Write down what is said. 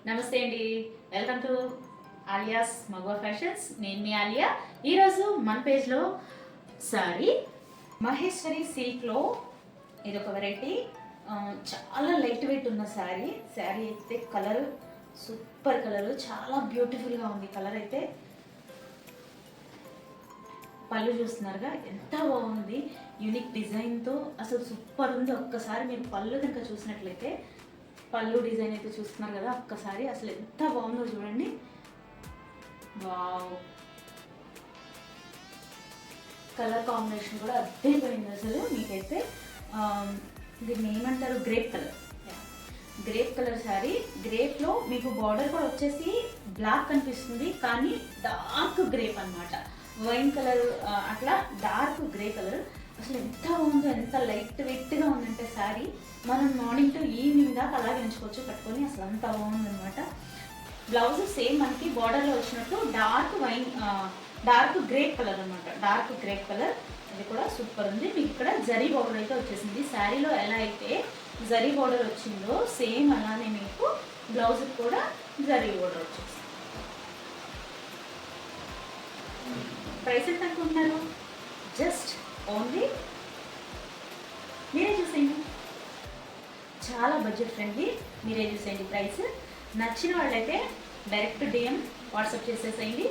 నమస్తే అండి, welcome to alias మగవా fashions. నేను మీ ఆలియా. ఈరోజు మన పేజ్లో సారీ మహేశ్వరి సిల్క్లో ఇదొక వెరైటీ. చాలా లైట్ వెయిట్ ఉన్న శారీ అయితే కలర్ సూపర్ కలర్, చాలా బ్యూటిఫుల్గా ఉంది కలర్ అయితే. పళ్ళు చూస్తున్నారుగా ఎంత బాగుంది, యూనిక్ డిజైన్తో అసలు సూపర్ ఉంది. ఒక్కసారి మీరు పళ్ళు కనుక చూసినట్లయితే, పళ్ళు డిజైన్ అయితే చూస్తున్నారు కదా, ఒక్కసారి అసలు ఎంత బాగుందో చూడండి. వావ్, కలర్ కాంబినేషన్ కూడా అద్దరిపోయింది అసలు. మీకైతే దీన్ని ఏమంటారు, grape colour. Grape colour sari. గ్రేప్లో మీకు బార్డర్ కూడా వచ్చేసి బ్లాక్ కనిపిస్తుంది, కానీ డార్క్ గ్రేప్ అనమాట. వైన్ కలర్ అట్లా డార్క్ గ్రే కలర్. అసలు ఎంత బాగుందో, ఎంత లైట్ వెయిట్గా ఉందంటే శారీ మనం మార్నింగ్ టు ఈవినింగ్ దాకా అలాగే ఉంచుకోవచ్చు కట్టుకొని. అసలు అంత బాగుందనమాట. బ్లౌజ్ సేమ్ మనకి బార్డర్లో వచ్చినట్టు డార్క్ గ్రేప్ కలర్ అనమాట. డార్క్ గ్రేప్ కలర్, అది కూడా సూపర్ ఉంది. మీకు ఇక్కడ జరీ బార్డర్ అయితే వచ్చేసింది. శారీలో ఎలా అయితే జరీ బార్డర్ వచ్చిందో సేమ్ అలానే మీకు బ్లౌజ్కి కూడా జరీ బార్డర్ వచ్చేసింది. ప్రైస్ ఎంత అనుకుంటున్నారు? జస్ట్ ఓన్లీ మీరే చూసేయండి, చాలా బడ్జెట్ ఫ్రెండ్లీ. మీరే చూసేయండి ప్రైస్. నచ్చిన వాళ్ళైతే డైరెక్ట్ డిఎం వాట్సాప్ చేసేసేయండి.